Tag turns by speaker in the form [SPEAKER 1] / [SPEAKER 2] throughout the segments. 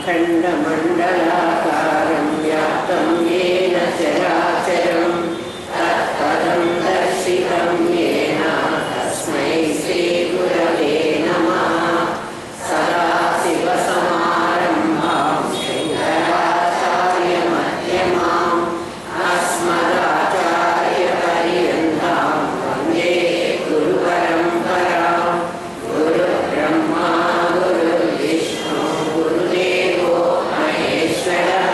[SPEAKER 1] खण्डमण्डलाकारं व्याप्तं येन चराचरं तत्पदं दर्शितं येन तस्मै श्रीगुरवे नमः। सदाशिवसमारम्भां शङ्कराचार्यमध्यमाम् अस्मदाचार्यपर्यन्तां वन्दे गुरुपरम्परां। गुरुब्रह्मा गुरुर्विष्णु गुरुदेवो महेश्वरः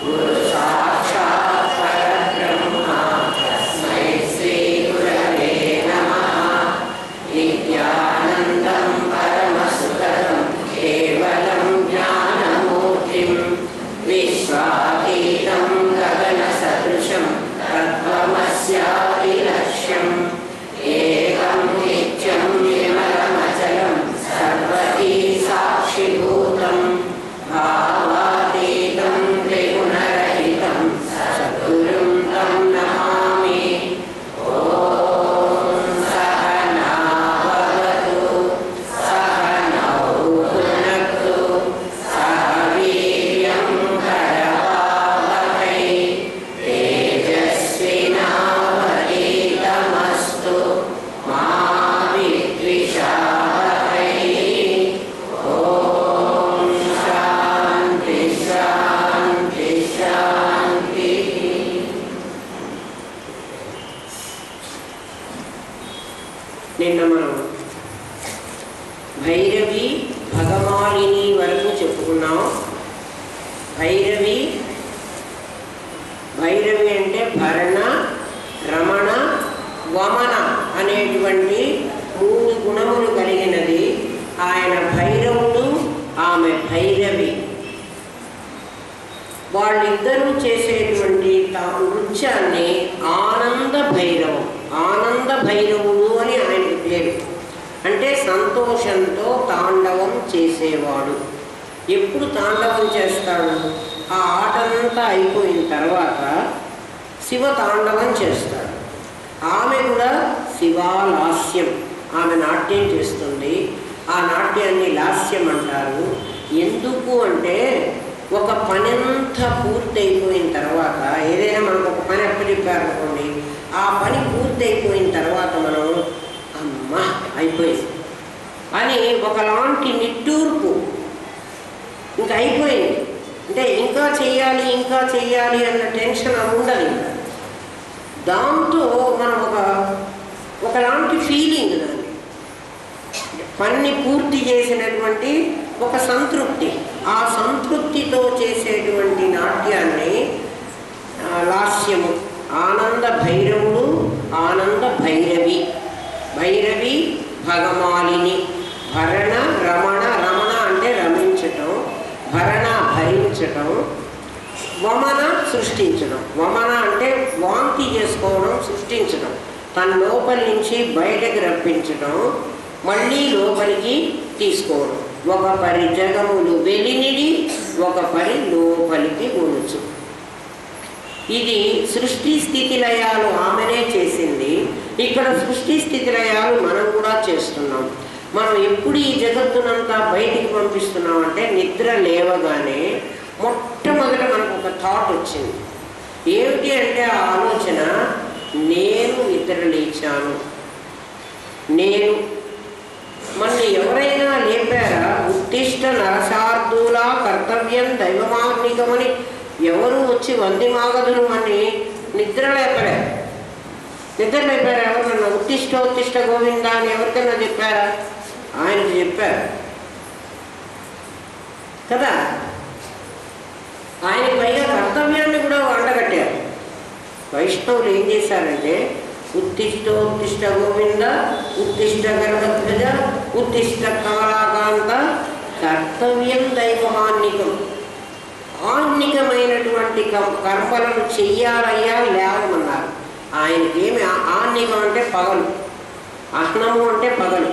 [SPEAKER 1] गुरुसाक्षात् परब्रह्मा तस्मै श्रीगुरवे नमः। नित्यानन्दं परमसुखदं केवलं ज्ञानमूर्तिं विश्वातीतं गगनसदृशं तत्त्वमस्यादिलक्ष्यम् एकं नित्यं विमलमचलं सर्वती साक्षिभूतं भावातीतं त्रिगुणरहितं सद्गुरुं तं नमामि। ॐ सहना भवतु सहनौ भुनक्तु सह वीर्यं करवावहै तेजस्विनावधीतमस्तु मा विद्विषावहै। ॐ शान्ति शान्ति शान्तिः। నిన్న మనం భైరవి భగమాలిని వరకు చెప్పుకున్నాం. భైరవి అంటే భరణ రమణ వమన అనేటువంటి 3 గుణములు కలిగినది. ఆయన భైరవుడు, ఆమె భైరవి. వాళ్ళిద్దరూ చేసేటువంటి నృత్యాన్ని ఆనంద భైరవుడు అని ఆయనకు పేరు. అంటే సంతోషంతో తాండవం చేసేవాడు. ఎప్పుడు తాండవం చేస్తాడు? ఆ ఆటంతా అయిపోయిన తర్వాత శివ తాండవం చేస్తాడు. ఆమె కూడా శివాలాస్యం, ఆమె నాట్యం చేస్తుంది. ఆ నాట్యాన్ని లాస్యం అంటారు. ఎందుకు అంటే ఒక పని అంతా పూర్తయిపోయిన తర్వాత, ఏదైనా మనకు ఒక పని అప్పచెప్పారనుకోండి, ఆ పని పూర్తయిపోయిన తర్వాత మనం అమ్మ అయిపోయింది అని ఒకలాంటి నిట్టూర్పు, ఇంకా అయిపోయింది అంటే ఇంకా చెయ్యాలి అన్న టెన్షన్ ఉండదు. దాంతో మనం ఒకలాంటి ఫీలింగ్, దాన్ని పని పూర్తి చేసినటువంటి ఒక సంతృప్తి, ఆ సంతృప్తితో చేసేటువంటి నాట్యాన్ని లాస్యము. ఆనంద భైరవుడు, ఆనంద భైరవి. భైరవి భగమాలిని. భరణ రమణ అంటే రమించటం, భరణ భరించటం, వమన సృష్టించడం. వమన అంటే వాంతి చేసుకోవడం, సృష్టించడం, తన లోపలి నుంచి బయటకు రప్పించడం, మళ్ళీ లోపలికి తీసుకోవడం. ఒక పరి జగములు వెలినిడి, ఒక పరి లోపలికి ఉంచు. ఇది సృష్టి స్థితి లయాలు ఆమెనే చేసింది. ఇక్కడ సృష్టి స్థితి లయాలు మనం కూడా చేస్తున్నాం. మనం ఎప్పుడు ఈ జగత్తునంతా బయటికి పంపిస్తున్నాం అంటే నిద్ర లేవగానే మొట్టమొదట మనకు ఒక థాట్ వచ్చింది. ఏమిటి అంటే ఆ ఆలోచన, నేను నిద్ర లేచాను. నేను మన ఎవరైనా లేపారా? ఉత్తిష్ట నరసార్థులా కర్తవ్యం దైవమాగ్నికమని ఎవరు వచ్చి వంది మాగదులు అని నిద్ర లేపారా? ఎవరన్నా ఉత్తిష్ట గోవింద అని ఎవరికైనా చెప్పారా? ఆయనకు చెప్పారు కదా. ఆయన పైగా కర్తవ్యాన్ని కూడా వండగట్టారు. వైష్ణవులు ఏం చేశారంటే ఉత్తిష్ట గోవింద, ఉత్తిష్ట గరుడధ్వజ, ఉత్తిష్ట కమలాకాంత, కర్తవ్యం దైవమాన్నికం. ఆన్నికమైనటువంటి కర్మలను చెయ్యాలయ్యా లేవమన్నారు. ఆయనకేమి ఆన్నికం అంటే పగలు, అహ్నము అంటే పగలు,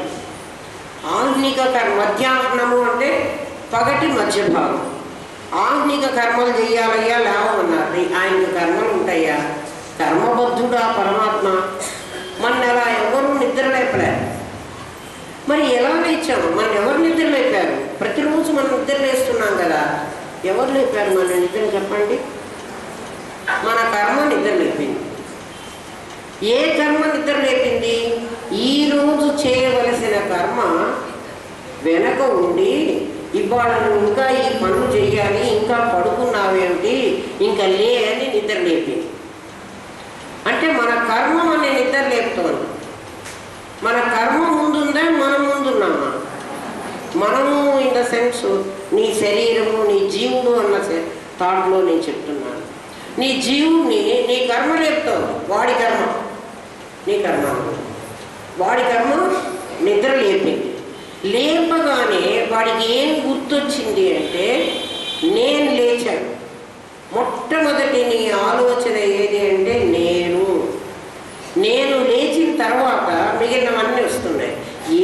[SPEAKER 1] ఆన్నిక మధ్యాహ్నము అంటే పగటి మధ్య భాగం. ఆన్నిక కర్మలు చెయ్యాలయ్యా లేవమన్నారు. ఆయనకి కర్మలు ఉంటాయా? కర్మబద్ధుడా పరమాత్మ. మన అలా ఎవరు నిద్ర లేపలేరు. మరి ఎలా లేచాము? మన ఎవరు నిద్ర లేపారు? ప్రతిరోజు మనం నిద్ర లేస్తున్నాం కదా, ఎవరు లేపారు మన నిద్ర చెప్పండి? మన కర్మ నిద్ర లేపింది. ఏ కర్మ నిద్ర లేపింది? ఈరోజు చేయవలసిన కర్మ వెనక ఉండి ఇవాళ నువ్వు ఇంకా ఈ పనులు చెయ్యాలి, ఇంకా పడుకున్నావేమిటి, ఇంకా లే అని నిద్ర లేపింది. అంటే మన కర్మ మన నిద్ర లేపుతోంది. మన కర్మ ముందుందా, మనం ముందున్నామా? మనము ఇన్ ద సెన్స్ నీ శరీరము, నీ జీవుడు అన్న థాట్లో నేను చెప్తున్నాను. నీ జీవుని నీ కర్మ లేపుతావు. వాడి కర్మ నీ కర్మ, వాడి కర్మ నిద్ర లేపింది. లేపగానే వాడికి ఏం గుర్తొచ్చింది అంటే నేను లేచాను. మొట్టమొదటి నీ ఆలోచన ఏది అంటే నేను లేచిన తర్వాత మిగిలినవన్నీ వస్తున్నాయి.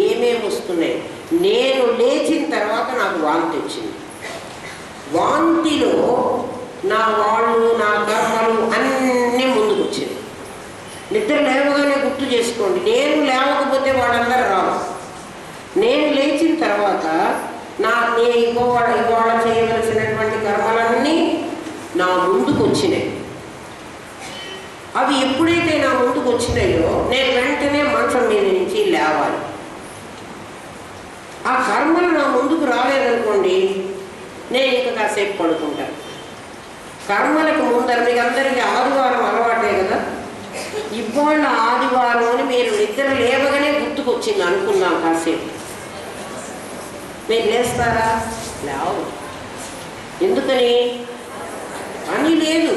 [SPEAKER 1] ఏమేమి వస్తున్నాయి? నేను లేచిన తర్వాత నాకు వాంతి వచ్చింది. వాంతిలో నా వాళ్ళు, నా కర్మలు అన్నీ ముందుకు వచ్చింది. నిద్ర లేవగానే గుర్తు చేసుకోండి. నేను లేవకపోతే వాళ్ళందరూ రావు. నేను లేచిన తర్వాత ఇవాళ చేయవలసినటువంటి కర్మలన్నీ నా ముందుకు వచ్చినాయి. అవి ఎప్పుడైతే నా ముందుకు వచ్చినాయో నేను వెంటనే మంచం మీద నుంచి లేవాలి. ఆ కర్మలు నా ముందుకు రాలేదనుకోండి, నేను ఇంకా కాసేపు పడుకుంటాను. కర్మలకు ముందర మీకు అందరికీ ఆదివారం అలవాటే కదా. ఇవాళ ఆదివారం అని మీరు నిద్ర లేవగానే గుర్తుకొచ్చింది అనుకుందాం. కాసేపు మీరు లేస్తారా? లేవు. ఎందుకని? పని లేదు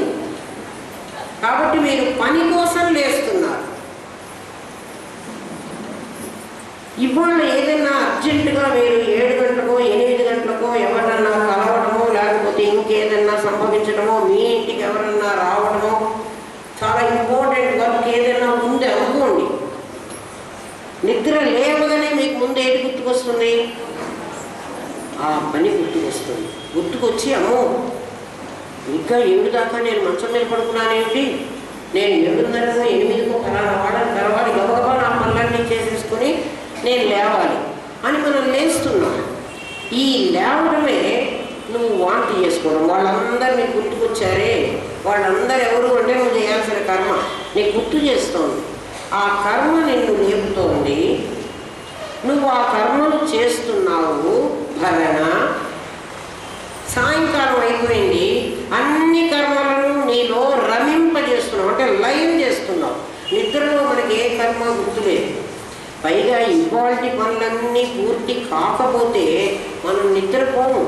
[SPEAKER 1] కాబట్టి మీరు పని కోసం లేస్తున్నారు. ఇవాళ ఏదైనా అర్జెంటుగా మీరు 7 గంటలకో 8 గంటలకో ఎవరన్నా కలవడమో, లేకపోతే ఇంకేదన్నా సంభవించడమో, మీ ఇంటికి ఎవరన్నా రావడమో, చాలా ఇంపార్టెంట్ వర్క్ ఏదైనా ఉంది అనుకోండి. నిద్ర లేవగానే మీకు ముందు ఏది గుర్తుకొస్తుంది? ఆ పని గుర్తుకొస్తుంది. గుర్తుకొచ్చి అమ్మో ఇంకా 7 దాకా నేను మంచం మీద పడుకున్నానేమిటి, నేను 7:30కో 8కో తర్వాత గబగబా నా పనులన్నీ చేసేసుకొని నేను లేవాలి అని మనం లేస్తున్నాం. ఈ లేవడమే నువ్వు వాంతి చేసుకోవడం. వాళ్ళందరూ నీకు గుర్తుకొచ్చారే, వాళ్ళందరూ ఎవరు అంటే నువ్వు చేయాల్సిన కర్మ నీకు గుర్తు చేస్తోంది. ఆ కర్మ నిన్ను లేపుతోంది. నువ్వు ఆ కర్మను చేస్తున్నావు. భరణ సాయంకాలం అయిపోయింది. అన్ని కర్మలను నీలో రమింపజేస్తున్నావు, అంటే లైన్ చేస్తున్నావు. నిద్రలో మనకి ఏ కర్మ గుర్తులేదు. పైగా ఇవాల్టి పనులన్నీ పూర్తి కాకపోతే మనం నిద్రపోము.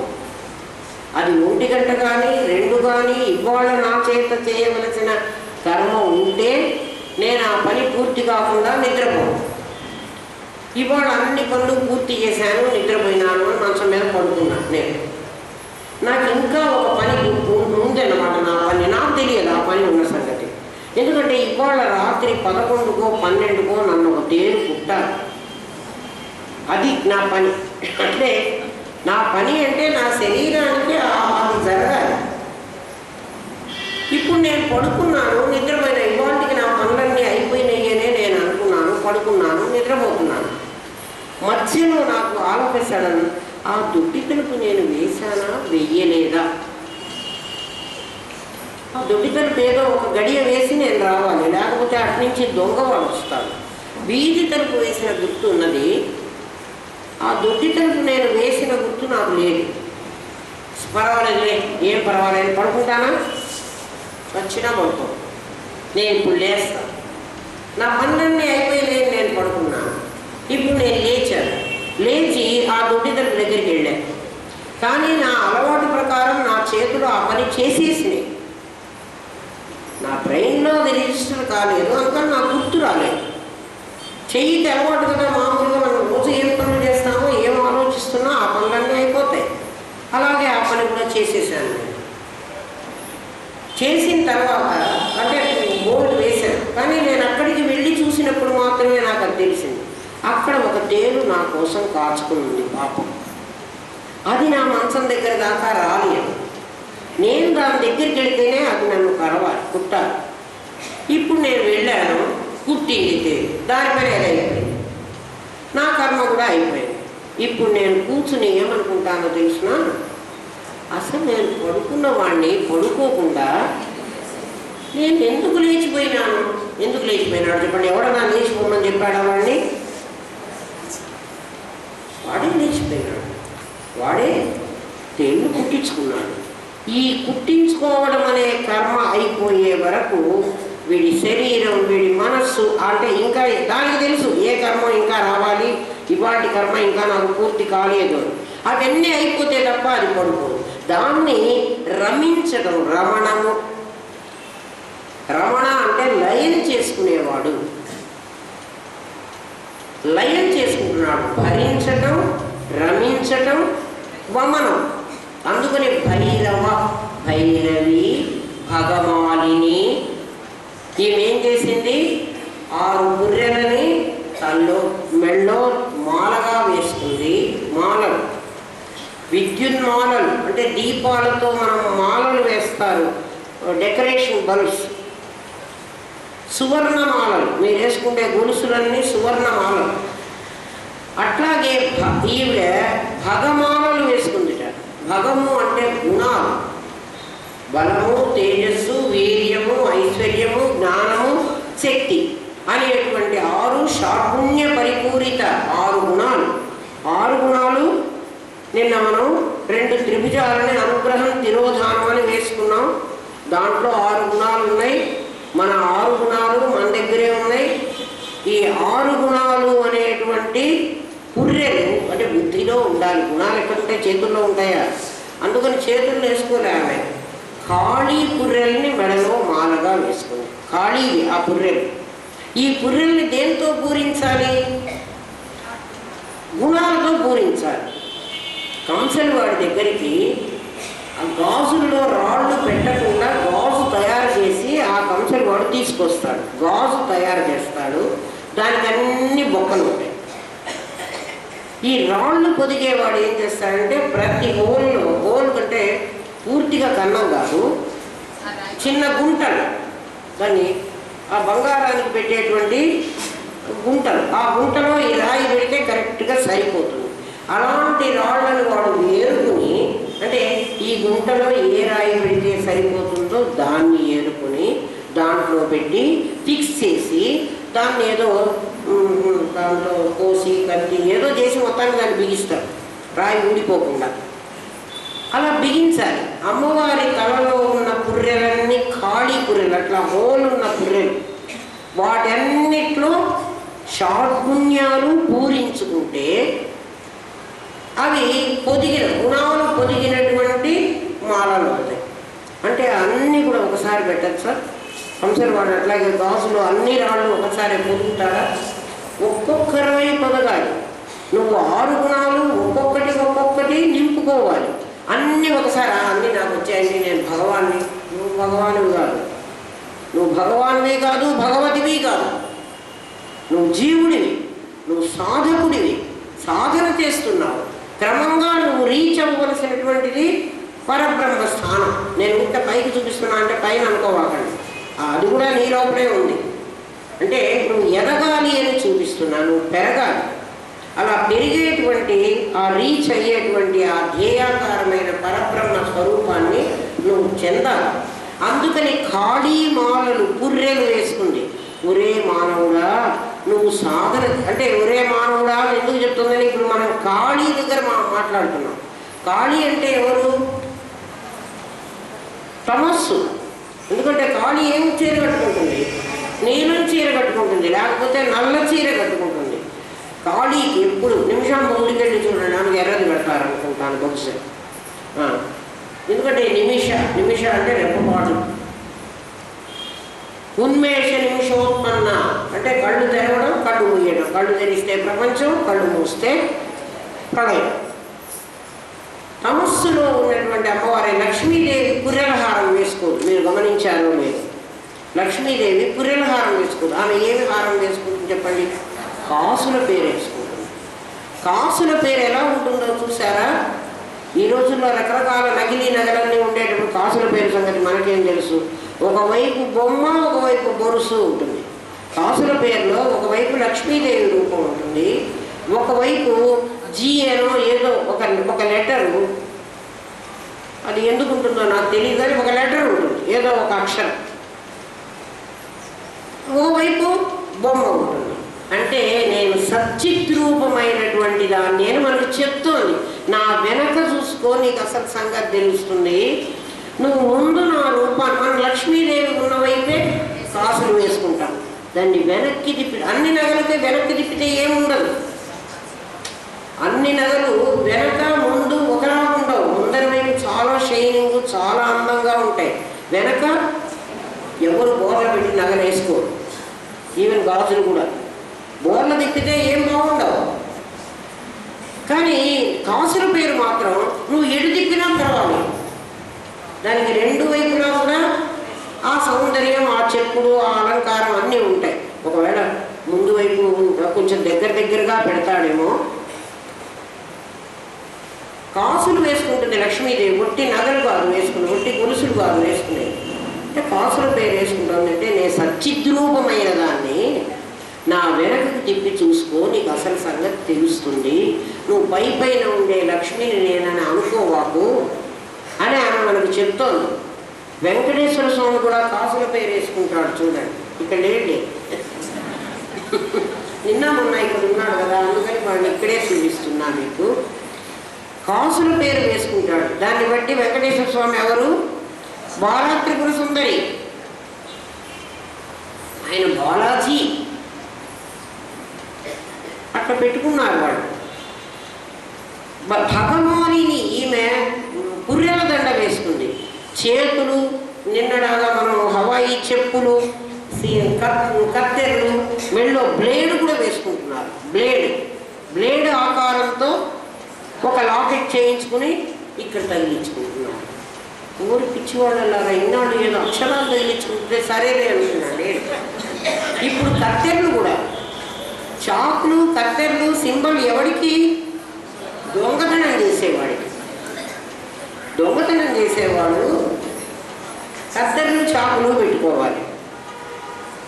[SPEAKER 1] అది 1 గంట కానీ 2 కానీ ఇవాళ నా చేత చేయవలసిన కర్మ ఉంటే నేను ఆ పని పూర్తి కాకుండా నిద్రపోను. ఇవాళ అన్ని పనులు పూర్తి చేశాను, నిద్రపోయినాను అని మంచం మీద పడుకున్నాను. నాకు ఇంకా ఒక పని ఉందన్నమాట. నా పని నాకు తెలియదు ఆ పని ఉన్న సంగతి. ఎందుకంటే ఇవాళ రాత్రి 11కో 12కో నన్ను ఒక తేరు పుట్టాలి. అది నా పని. అంటే నా పని అంటే నా శరీరానికి అది జరగాలి. ఇప్పుడు నేను పడుకున్నాను, నిద్రపోయినా. ఇవాళకి నా పనులన్నీ అయిపోయినాయి అనే నేను అనుకున్నాను, పడుకున్నాను, నిద్రపోతున్నాను. మధ్యలో నాకు ఆలోచించడం, ఆ దొడ్డి తలుపు నేను వేశానా వెయ్యలేదా? ఆ దొడ్డి తలుపు ఏదో ఒక గడియ వేసి నేను రావాలి, లేకపోతే అటు నుంచి దొంగవాడు వస్తాడు. వీధి తలుపు వేసిన గుర్తు ఉన్నది, ఆ దొడ్డి తలుపు నేను వేసిన గుర్తు నాకు లేదు. పర్వాలేదులే, ఏం పర్వాలేదు, పడుకుంటానా? వచ్చినా పడుకో, నేను ఇప్పుడు లేస్తాను. నా పనులన్నీ అయిపోయలేదు, నేను పడుకున్నాను. ఇప్పుడు నేను లేచాను. లేచి ఆ దొడ్డి తలుపు దగ్గరికి వెళ్ళాను. కానీ నా అలవాటు ప్రకారం నా చేతులు ఆ పని చేసేసినాయి. నా బ్రెయిన్లో అది రిజిస్టర్ కాలేదు, అందుకని నాకు గుర్తు రాలేదు. చెయ్యికి అలవాటు కదా, మామూలుగా మనం రోజు ఏం పనులు చేస్తామో, ఏం ఆలోచిస్తున్నా ఆ పనులన్నీ అయిపోతాయి. అలాగే ఆ పని కూడా చేసేసాను. చేసిన తర్వాత అంటే బోర్డు వేశాను, కానీ నేను అక్కడికి వెళ్ళి చూసినప్పుడు మాత్రమే నాకు అది తెలిసింది. అక్కడ ఒక తేలు నా కోసం కాచుకుని పాపం. అది నా మంచం దగ్గర దాకా రాలేదు. నేను దాని దగ్గరికి వెళ్తేనే అది నన్ను కుట్టాలి. ఇప్పుడు నేను వెళ్ళాను, కుట్టింది తేలు. దాని పని అది అయిపోయింది, నా కర్మ కూడా అయిపోయింది. ఇప్పుడు నేను కూర్చుని ఏమనుకుంటానో తెలిసిన, అసలు నేను పడుకున్న వాడిని పడుకోకుండా నేను ఎందుకు లేచిపోయినాను? ఎందుకు లేచిపోయినాడు చెప్పండి? ఎవడన్నా లేచిపోమని చెప్పాడా వాడిని? వాడే లేచిపోయినాడు, వాడే తేళ్ళు కుట్టించుకున్నాడు. ఈ కుట్టించుకోవడం అనే కర్మ అయిపోయే వరకు వీడి శరీరం, వీడి మనస్సు అంటే ఇంకా దానికి తెలుసు ఏ కర్మ ఇంకా రావాలి, ఇవాటి కర్మ ఇంకా నాకు పూర్తి కాలేదు. అవన్నీ అయిపోతే తప్ప అది పడుకోదు. దాన్ని రమించడం, రమణము. రమణ అంటే లయం చేసుకునేవాడు, లయం చేసుకుంటున్నాడు. భరించటం, రమించటం, వమనం. అందుకని భైరవ, భైరవి, భగమాలిని ఈమెం చేసింది? 6 బుర్రెలని తల్లో మెళ్ళో మాలగా వేసుకుంది. మాలలు, విద్యున్మాలలు అంటే దీపాలతో మనం మాలలు వేస్తారు, డెకరేషన్ బల్బ్స్. సువర్ణమాలలు, మీరు వేసుకుంటే గొలుసులన్నీ సువర్ణమాలలు. అట్లాగే ఈవిడ భగమాలలు వేసుకుందిట. భగము అంటే గుణాలు, బలము, తేజస్సు, వీర్యము, ఐశ్వర్యము, జ్ఞానము, శక్తి అనేటువంటి 6 షాఢ్గుణ్య పరిపూరిత 6 గుణాలు. 6 గుణాలు నిన్న మనం 2 త్రిభుజాలని అనుగ్రహం, తిరోధానం అని వేసుకున్నాం. దాంట్లో 6 గుణాలు ఉన్నాయి. మన 6 గుణాలు మన దగ్గరే ఉన్నాయి. ఈ 6 గుణాలు అనేటువంటి పుర్రెలు అంటే బుద్ధిలో ఉండాలి. గుణాలు ఎక్కడుంటాయి? చేతుల్లో ఉంటాయా? అందుకని చేతుల్లో వేసుకోలే ఆమె. ఖాళీ పుర్రెల్ని మెడలో మాలగా వేసుకుంది. ఖాళీ ఆ పుర్రెలు. ఈ పుర్రెల్ని దేంతో పూరించాలి? గుణాలతో పూరించాలి. కంసల్ వాడి దగ్గరికి ఆ గాజుల్లో రాళ్ళు పెట్టకుండా గాజు తయారు చేసి ఆ కంసల్ వాడు తీసుకొస్తాడు. గాజు తయారు చేస్తాడు, దానికి అన్ని బొక్కలు ఉంటాయి. ఈ రాళ్ళు పొదిగేవాడు ఏం చేస్తాడంటే ప్రతి హోల్లో, హోల్ కంటే పూర్తిగా కన్నం కాదు, చిన్న గుంటలు, దాన్ని ఆ బంగారానికి పెట్టేటువంటి గుంటలు, ఆ గుంటలో ఈ రాయి పెడితే కరెక్ట్గా సరిపోతుంది. అలాంటి రాళ్ళను వాడు ఏరుకుని, అంటే ఈ గుంటలో ఏ రాయి పెడితే సరిపోతుందో దాన్ని ఏరుకుని దాంట్లో పెట్టి ఫిక్స్ చేసి దాన్ని ఏదో దాంట్లో కోసి కత్తి ఏదో చేసి మొత్తాన్ని దాన్ని బిగిస్తారు, రాయి ఊడిపోకుండా. అలా బిగించాలి. అమ్మవారి తలలో ఉన్న పుర్రెలన్నీ ఖాళీ పుర్రెలు, అట్లా హోల్ ఉన్న పుర్రెలు, వాటన్నిట్లో షాఢ్గుణ్యాలు పూరించుకుంటే అవి పొదిగిన గుణాలు పొదిగినటువంటి మాలలు అవుతాయి. అంటే అన్నీ కూడా ఒకసారి పెట్టచ్చు సార్. కంసర్ వాడు అట్లాగే గాజులో అన్ని రాళ్ళు ఒకసారి పొదుగుతాడా? ఒక్కొక్క రాయి పొదగాలి. నువ్వు 6 గుణాలు ఒక్కొక్కటి నింపుకోవాలి. అన్నీ ఒకసారి అన్నీ నాకు వచ్చాయండి, నేను భగవాన్ని. నువ్వు భగవానువి కాదు, నువ్వు భగవానువే కాదు, భగవతివి కాదు. నువ్వు జీవుడివి, నువ్వు సాధకుడివి, సాధన చేస్తున్నావు. క్రమంగా నువ్వు రీచ్ అవ్వవలసినటువంటిది పరబ్రహ్మ స్థానం. నేను ఇంత పైకి చూపిస్తున్నా అంటే పైన అనుకోవాలండి, అది కూడా నీ లోపలే ఉంది. అంటే నువ్వు ఎదగాలి అని చూపిస్తున్నా, నువ్వు పెరగాలి. అలా పెరిగేటువంటి ఆ రీచ్ అయ్యేటువంటి ఆ ధ్యేయాకారమైన పరబ్రహ్మ స్వరూపాన్ని నువ్వు చెందాలి. అందుకని ఖాళీ మాలలు పుర్రెలు వేసుకుంది. ఒరే మానవుడా, నువ్వు సాధన అంటే ఒరే మానవుడా ఎందుకు చెప్తుందని ఇప్పుడు మనం ఖాళీ దగ్గర మాట్లాడుతున్నాం. ఖాళీ అంటే ఎవరు? తమస్సు. ఎందుకంటే ఖాళీ ఏం చీర కట్టుకుంటుంది? నీలం చీర కట్టుకుంటుంది, లేకపోతే నల్ల చీర కట్టుకుంటుంది. ఖాళీకి ఎప్పుడు నిమిషం ముందుకెళ్ళి చూడండి, నాకు ఎర్రది పెడతారనుకుంటాను బహుశా. ఎందుకంటే నిమిష అంటే రెప్పపాటు. ఉన్మేష నిమిషోత్పన్న అంటే కళ్ళు తెరవడం, కళ్ళు మూయడం. కళ్ళు తెరిస్తే ప్రపంచం, కళ్ళు మూస్తే ప్రళయం. తమస్సులో ఉన్నటువంటి అమ్మవారి లక్ష్మీదేవి పుర్రెలహారం వేసుకోదు. మీరు గమనించారో లేదు? లక్ష్మీదేవి పుర్రెలహారం వేసుకోదు. ఆమె ఏమి హారం వేసుకుంటుంది చెప్పండి? కాసుల పేరు వేసుకుంటుంది. కాసుల పేరు ఎలా ఉంటుందో చూసారా? ఈ రోజుల్లో రకరకాల నకిలీ నగలన్నీ ఉండేటప్పుడు కాసుల పేరు సంగతి మనకేం తెలుసు? ఒకవైపు బొమ్మ, ఒకవైపు బొరుసు ఉంటుంది. కాసుల పేరులో ఒకవైపు లక్ష్మీదేవి రూపం ఉంటుంది, ఒకవైపు ఒక లెటరు, అది ఎందుకు ఉంటుందో నాకు తెలియదు కానీ ఒక లెటర్ ఉంటుంది, ఏదో ఒక అక్షరం, ఓవైపు బొమ్మ ఉంటుంది. అంటే నేను సచ్చిద్రూపమైనటువంటి దాన్ని అని మనకు చెప్తోంది. నా వెనక చూసుకో, నీకు అసలు సంగతి తెలుస్తుంది. నువ్వు ముందు నా రూపాన్ని, మన లక్ష్మీదేవి ఉన్నవైతే కాసులు వేసుకుంటాం, దాన్ని వెనక్కి తిప్పి, అన్ని నగలకే వెనక్కి తిప్పితే ఏముండదు. అన్ని నగలు వెనక ముందు ఒకలా ఉండవు. ముందర వైపు చాలా షైనింగ్, చాలా అందంగా ఉంటాయి. వెనక ఎవరు బోర్ల పెట్టి నగలు వేసుకోరు. ఈవెన్ గాజులు కూడా బోర్ల తిప్పితే ఏం బాగుండవు. కానీ కాసుల పేరు మాత్రం నువ్వు ఎడు తిప్పినా పర్వాలేదు, దానికి రెండు వైపులా కూడా ఆ సౌందర్యం, ఆ చెప్పులు, ఆ అలంకారం అన్నీ ఉంటాయి. ఒకవేళ ముందు వైపు కొంచెం దగ్గరగా పెడతాడేమో. కాసులు వేసుకుంటుంది లక్ష్మీదేవి, ఒట్టి నగలు కాదు వేసుకుని, ఒట్టి గొలుసులు కాదు వేసుకునేది. అంటే కాసుల పేరు వేసుకుంటుందంటే నేను సచ్చిద్రూపమైన దాన్ని నా వెనకకు తిప్పి చూసుకో, నీకు అసలు సంగతి తెలుస్తుంది. నువ్వు పైన ఉండే లక్ష్మిని నేనని అనుకోవాకు అని ఆమె మనకు చెప్తోంది. వెంకటేశ్వర స్వామి కూడా కాసుల పేరు వేసుకుంటాడు చూడండి. ఇక్కడ లేండి, నిన్న మొన్న ఇక్కడ ఉన్నాడు కదా, అందుకని వాడిని ఇక్కడే చూపిస్తున్నా మీకు. కాసుల పేరు వేసుకుంటాడు. దాన్ని బట్టి వెంకటేశ్వర స్వామి ఎవరు? బాలా త్రిపుర సుందరి, ఆయన బాలాజీ అట్లా పెట్టుకున్నారు వాళ్ళు. భగవానిని ఈమె పుర్రెల దండ వేసుకుంది. చేతులు నిన్నడాగా మనం హవాయి చెప్పులు, కత్తెరలు, మెళ్ళో బ్లేడ్ కూడా వేసుకుంటున్నారు. బ్లేడ్ ఆకారంతో ఒక లాకెట్ చేయించుకుని ఇక్కడ తగిలించుకుంటున్నారు. ఊరి పిచ్చివాళ్ళలాగా ఇన్నాళ్ళు ఏదో అక్షరాలు తగిలించుకుంటే సరేలే అనుకున్నాను. ఇప్పుడు కత్తెరలు కూడా, చాకులు కత్తెరలు సింబల్ ఎవరికి? దొంగతనం చేసేవాడికి. దొంగతనం చేసేవాడు కత్తెరలు చాకులు పెట్టుకోవాలి.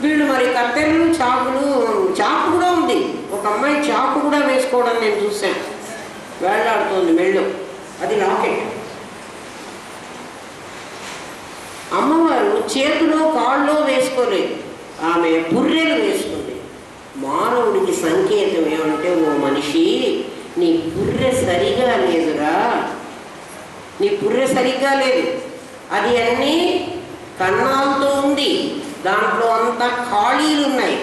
[SPEAKER 1] వీళ్ళు మరి కత్తెరలు చాకులు, చాకు కూడా ఉంది. ఒక అమ్మాయి చాకు కూడా వేసుకోవడం నేను చూశాను, వేళ్లాడుతోంది మెళ్ళు, అది లాకెట్. అమ్మవారు చేతిలో కాళ్ళలో వేసుకోలేదు, ఆమె పుర్రెలు వేసుకుంది. మానవుడికి సంకేతం ఏమంటే, ఓ మనిషి నీ పుర్రె సరిగా లేదురా, నీ పుర్రె సరిగ్గా లేదు, అది అన్నీ కన్నాలతో ఉంది, దాంట్లో అంతా ఖాళీలు ఉన్నాయి,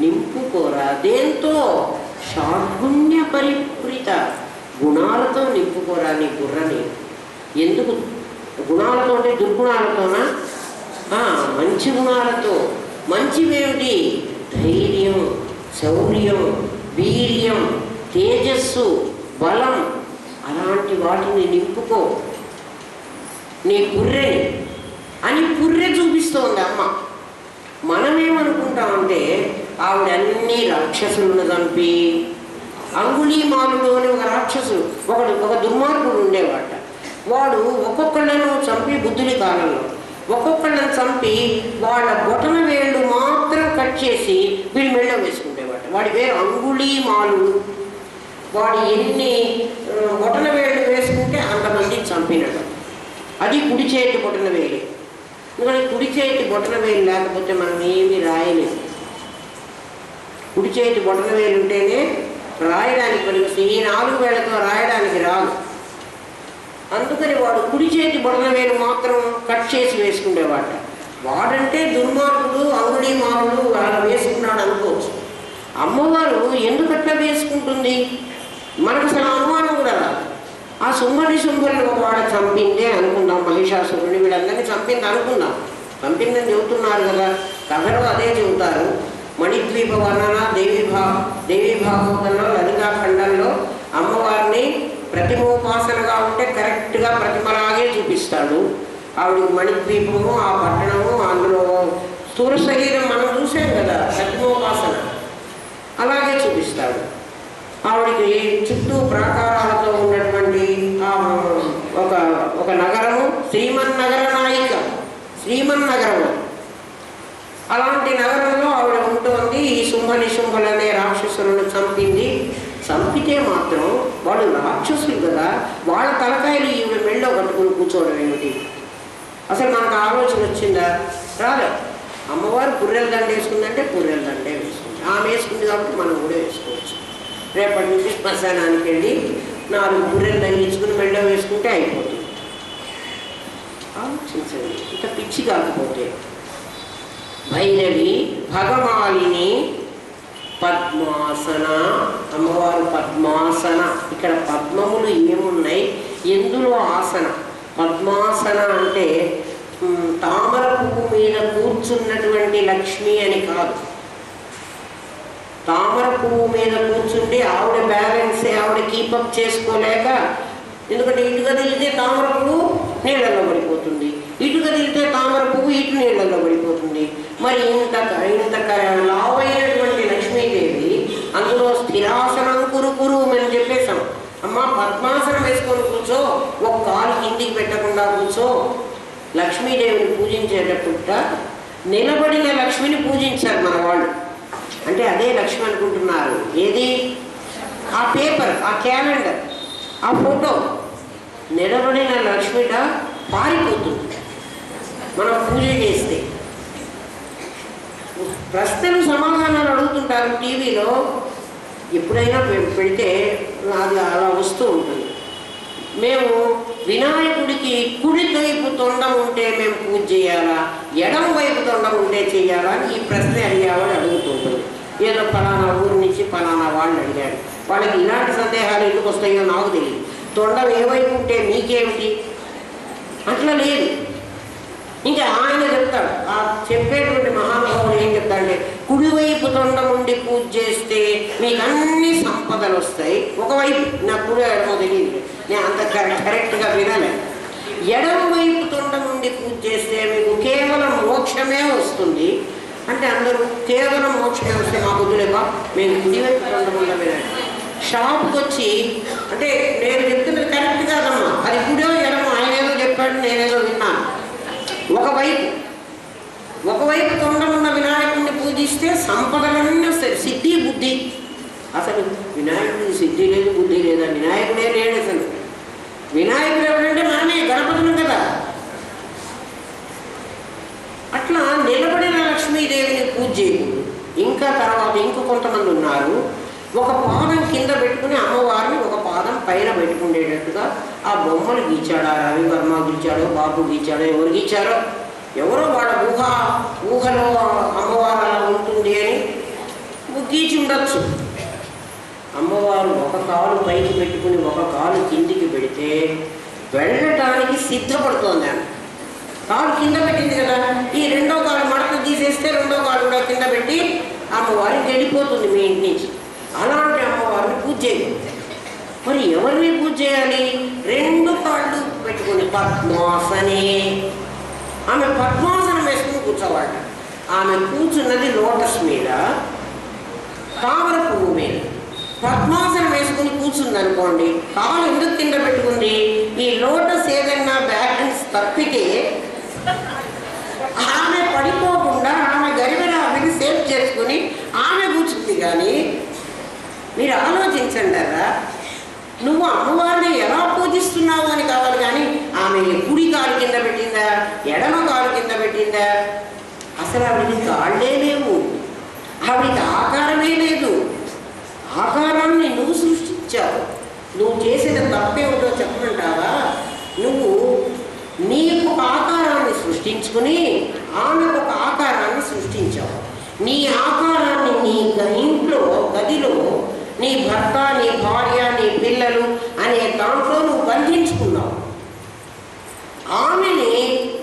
[SPEAKER 1] నింపుకోరా. దేంతో? షాడ్గుణ్య పరిపృత, గుణాలతో నింపుకోరా నీ బుర్రని. ఎందుకు గుణాలతో అంటే దుర్గుణాలతోనా? మంచి గుణాలతో. మంచివేమిటి? ధైర్యం, శౌర్యం, వీర్యం, తేజస్సు, బలం, అలాంటి వాటిని నింపుకో నీ పుర్రెని అని పుర్రె చూపిస్తోంది అమ్మ. మనమేమనుకుంటామంటే ఆవిడ అన్ని రాక్షసులను చంపి, అంగుళీమాలుడు అని ఒక రాక్షసుడు, ఒక దుర్మార్గుడు ఉండేవాట. వాడు ఒక్కొక్కళ్ళను చంపి బుద్ధుడి కాలంలో ఒక్కొక్కళ్ళని చంపి వాళ్ళ బొటన వేళ్ళు మాత్రం కట్ చేసి వీళ్ళు మెళ్ళో వేసుకుంటేవాట. వాడి పేరు అంగుళీమాలుడు. వాడు ఎన్ని బొటన వేళ్ళు వేసుకుంటే అంతమంది చంపినట్టు. అది కుడి చేతి బొటన వేలు. ఎందుకంటే కుడి చేతి బొటన వేలు లేకపోతే మనం ఏమీ రాయలేదు. కుడి చేతి బొటన వేలు ఉంటేనే రాయడానికి పనికి, ఈ 4 వేళ్లతో రాయడానికి రాదు. అందుకని వాడు కుడి చేతి బొటన వేలు మాత్రం కట్ చేసి వేసుకునేవాట. వాడంటే దుర్మార్గుడు, అంగుళీమాలుడు అలా వేసుకున్నాడు అనుకోవచ్చు. అమ్మవారు ఎందుకట్లా వేసుకుంటుంది మనకు అసలు అనుమానం కూడా రాదు. ఆ శుంభులను వాడు చంపిందే అనుకుందాం, మహిషాసురుని వీళ్ళందరినీ చంపింది అనుకుందాం. చంపిందని చెబుతున్నారు కదా, కథలో అదే చెబుతారు. మణిద్వీప వర్ణన దేవీ భాగవతంలో, లలితాఖండంలో అమ్మవారిని ప్రతిమోపాసనగా ఉంటే కరెక్ట్గా ప్రతిమలాగే చూపిస్తాడు. ఆవిడ మణిద్వీపము, ఆ పట్టణము, అందులో స్థూల శరీరం మనం చూసాం కదా, ప్రతిమోపాసన అలాగే చూపిస్తాడు. ఆవిడికి చుట్టూ ప్రాకారాలతో ఉన్నటువంటి ఒక నగరము, శ్రీమన్నగర నాయిక, శ్రీమన్నగరము. అలాంటి నగరంలో ఆవిడ ఉంటుంది. ఈ శుంభనిశుంభులనే రాక్షసులను చంపింది. చంపితే మాత్రం వాడు వాళ్ళు రాక్షసులు కదా, వాళ్ళ తలకాయలు ఈవిడ మెళ్ళో కట్టుకుని కూర్చోవడం ఏమిటి? అసలు మనకు ఆలోచన వచ్చిందా? రాలే. అమ్మవారు పుర్రెల దండ వేసుకుందంటే పుర్రెల దండే వేసుకుంది. ఆమె వేసుకుంది కాబట్టి మనం కూడా వేసుకోవచ్చు. రేపటి నుంచి శ్మశానానికి వెళ్ళి 4 పుర్రెలు తగిలించుకుని మెళ్ళో వేసుకుంటే అయిపోతుంది. ఆలోచించండి, ఇంత పిచ్చి కాకపోతే. భైరవి భగమాలిని పద్మాసన, అమ్మవారు పద్మాసన. ఇక్కడ పద్మములు ఏమున్నాయి, ఎందులో ఆసన? పద్మాసన అంటే తామర పువ్వు మీద కూర్చున్నటువంటి లక్ష్మి అని కాదు. తామర పువ్వు మీద కూర్చుంటే ఆవిడ బ్యాలెన్సే ఆవిడ కీపప్ చేసుకోలేక, ఎందుకంటే ఇటు కదిలితే తామర పువ్వు నీళ్ళల్లో పడిపోతుంది, ఇటు కదిలితే తామర పువ్వు ఇటు నీళ్ళల్లో పడిపోతుంది. మరి ఇంత లావైనటువంటి లక్ష్మీదేవి అందులో స్థిరాసనం కురు అని చెప్పేశాం. అమ్మ పద్మాసనం వేసుకొని కూర్చో, ఒక కాలు కిందికి పెట్టకుండా కూర్చో. లక్ష్మీదేవిని పూజించేటప్పుట నిలబడిన లక్ష్మిని పూజించారు మన వాళ్ళు. అంటే అదే లక్ష్మి అనుకుంటున్నారు. ఏది? ఆ పేపర్, ఆ క్యాలెండర్, ఆ ఫోటో. నిలబడిన లక్ష్మిట పారిపోతుంది మనం పూజ చేస్తే. ప్రశ్నలు సమాధానాలు అడుగుతుంటారు టీవీలో, ఎప్పుడైనా పెడితే అది అలా వస్తూ ఉంటుంది. మేము వినాయకుడికి కుడి వైపు తొండం ఉంటే మేము పూజ చేయాలా, ఎడమ వైపు తొండం ఉంటే చేయాలా అని ఈ ప్రశ్న అడిగేవాడు అడుగుతుంటుంది. ఏదో ఫలానా ఊరి నుంచి ఫలానా వాళ్ళు అడిగాడు. వాళ్ళకి ఇలాంటి సందేహాలు ఎందుకు వస్తాయో నాకు తెలియదు. తొండం ఏ వైపు ఉంటే మీకేమిటి? అట్లా లేదు. ఇంకా ఆయన చెప్తాడు, ఆ చెప్పేటువంటి మహానుభావుడు ఏం చెప్తాడంటే, కుడివైపు తొండం ఉండి పూజ చేస్తే మీకు అన్ని సంపదలు వస్తాయి. ఒకవైపు, నా కుడి ఎడమో తెలియదు, నేను అంత కరెక్ట్గా వినలే. ఎడమ వైపు తొండం ఉండి పూజ చేస్తే మీకు కేవలం మోక్షమే వస్తుంది. అంటే అందరూ కేవలం మోక్షమే వస్తే మాకు వద్దులేబా, మేము కుడివైపు తొండం ఉండ వినాలి. షాప్కి వచ్చి, అంటే నేను చెప్తున్నది కరెక్ట్ కాదమ్మా, అది కుడో ఎడమో ఆయన ఏదో చెప్పాడు, నేనేదో విన్నాను. ఒకవైపు తొండం ఉన్న వినాయకుడిని పూజిస్తే సంపదలన్నీ వస్తాయి, సిద్ధి బుద్ధి. అసలు వినాయకుడికి సిద్ధి లేదు, బుద్ధి లేదా? వినాయకుడే లేడు అసలు. వినాయకుడు ఎవరంటే మనమే, గణపతులు కదా. అట్లా నిలబడిన లక్ష్మీదేవిని పూజ చేయకూడదు. ఇంకా తర్వాత కొంతమంది ఉన్నారు, ఒక పాదం కింద పెట్టుకుని అమ్మవారిని ఒక పాదం పైన పెట్టుకునేటట్టుగా ఆ బొమ్మలు గీచాడు. ఆ రవివర్మ గీచాడో, బాబు గీచాడో, ఎవరు గీచారో, ఎవరో వాళ్ళ ఊహలో అమ్మవారు అలా ఉంటుంది అని గీచి ఉండొచ్చు. అమ్మవారు ఒక కాలు పైకి పెట్టుకుని ఒక కాలు కిందికి పెడితే వెళ్ళటానికి సిద్ధపడుతోంది. ఆమె కాలు కింద పెట్టింది కదా, ఈ రెండో కాలు మడత తీసేస్తే రెండో కాలు కూడా కింద పెట్టి అమ్మవారికి వెళ్ళిపోతుంది మీ ఇంటి నుంచి. అలాంటి అమ్మవారిని పూజ చేయాలి. మరి ఎవరిని పూజ చేయాలి? 2 కాళ్ళు పెట్టుకుని పద్మాసనే. ఆమె పద్మాసనం వేసుకుని కూర్చోవాళ్ళ. ఆమె కూర్చున్నది లోటస్ మీద, తామర పువ్వు మీద. పద్మాసనం వేసుకుని కూర్చుంది అనుకోండి, కాలు ఎందుకు కింద పెట్టుకుంది? ఈ లోటస్ ఏదైనా బ్యాలెన్స్ తప్పితే ఆమె పడిపోకుండా ఆమె గరిమెడ ఆమెని సేవ్ చేసుకుని ఆమె కూర్చుంది. కానీ మీరు ఆలోచించండి అలా, నువ్వు అమ్మవారిని ఎలా పూజిస్తున్నావు అని కావాలి. కానీ ఆమె కుడి కాలు కింద పెట్టిందా, ఎడమ కాలు కింద పెట్టిందా? అసలు ఆవిడికి కాళ్ళే లేవు, ఆవిడికి ఆకారమే లేదు. ఆకారాన్ని నువ్వు సృష్టించావు. నువ్వు చేసిన తప్పేమిటో చెప్పమంటావా? నువ్వు నీకు ఒక ఆకారాన్ని సృష్టించుకుని ఆమెకు ఒక ఆకారాన్ని సృష్టించావు. నీ ఆకారాన్ని నీ ఇంట్లో గదిలో నీ భర్త, నీ భార్య, నీ పిల్లలు అనే దాంట్లో నువ్వు బంధించుకున్నావు. ఆమెని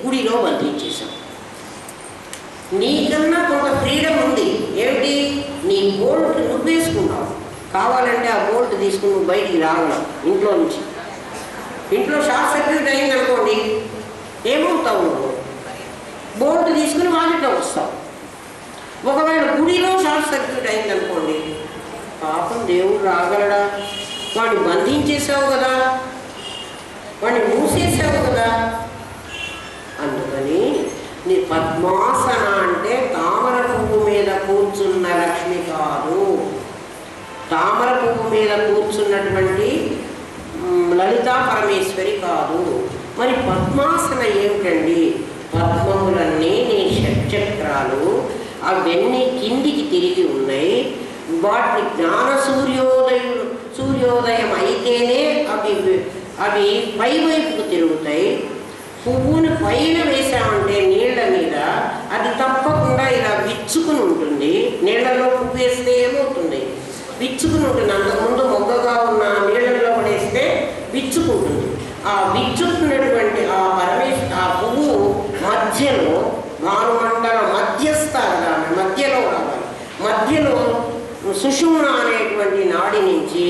[SPEAKER 1] గుడిలో బంధించేశావు. నీకన్నా కొంత ఫ్రీడమ్ ఉంది. ఏమిటి? నీ బోల్ట్ నువ్వు వేసుకున్నావు. కావాలంటే ఆ బోల్ట్ తీసుకుని నువ్వు బయటికి రాగలవు ఇంట్లో నుంచి. ఇంట్లో షార్ట్ సర్క్యూట్ అయింది అనుకోండి, ఏమవుతావు? నువ్వు బోల్ట్ తీసుకుని వాటిలో వస్తావు. ఒకవేళ గుడిలో షార్ట్ సర్క్యూట్ అయింది అనుకోండి, పాపం దేవుడు రాగలడా? వాడిని బంధించేసావు కదా, వాడిని మూసేసావు కదా. అందుకని నీ పద్మాసన అంటే తామర పువ్వు మీద కూర్చున్న లక్ష్మి కాదు. తామర పువ్వు మీద కూర్చున్నటువంటి లలితా పరమేశ్వరి కాదు. మరి పద్మాసన ఏమిటండి? పద్మములన్నీ నీ షట్చక్రాలు, అవన్నీ కిందికి తిరిగి ఉన్నాయి. వాటిని జ్ఞాన సూర్యోదయం అయితేనే అవి పైవైపుకు తిరుగుతాయి. పువ్వును పైన వేసామంటే నీళ్ల మీద అది తప్పకుండా ఇలా విచ్చుకుని ఉంటుంది. నీళ్లలో పువ్వు వేస్తే ఏమవుతుంది? విచ్చుకుని ఉంటుంది. అంతకుముందు మొగ్గగా ఉన్న నీళ్ళల్లో పడేస్తే విచ్చుకుంటుంది. ఆ విచ్చుకున్నటువంటి ఆ పువ్వు మధ్యలో భానుమండల మధ్యస్థాగా మధ్యలో రావాలి. మధ్యలో సుషుమ్న అనేటువంటి నాడి నుంచి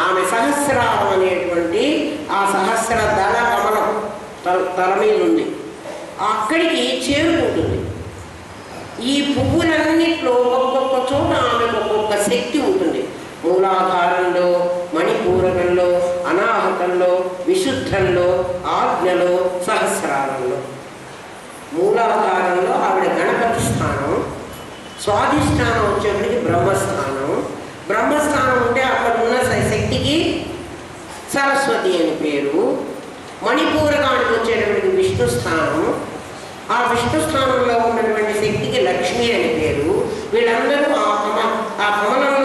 [SPEAKER 1] ఆమె సహస్రారం అనేటువంటి ఆ సహస్ర దళ కమలం తల మీద ఉంది, అక్కడికి చేరుకుంటుంది. ఈ పువ్వులన్నిట్లో ఒక్కొక్క చోట ఆమెకు ఒక్కొక్క శక్తి ఉంటుంది. మూలాధారంలో, మణిపూరకంలో, అనాహతంలో, విశుద్ధంలో, ఆజ్ఞలో, సహస్రారంలో. మూలాధారంలో ఆవిడ గణపతి స్థానం, స్వాధిష్టానం వచ్చేప్పటికి బ్రహ్మస్థానం. బ్రహ్మస్థానం ఉంటే అక్కడ ఉన్న శక్తికి సరస్వతి అని పేరు. మణిపూరకానికి వచ్చేటప్పటికి విష్ణు స్థానం, ఆ విష్ణు స్థానంలో ఉన్నటువంటి శక్తికి లక్ష్మి అని పేరు. వీళ్ళందరూ ఆ కమలంలో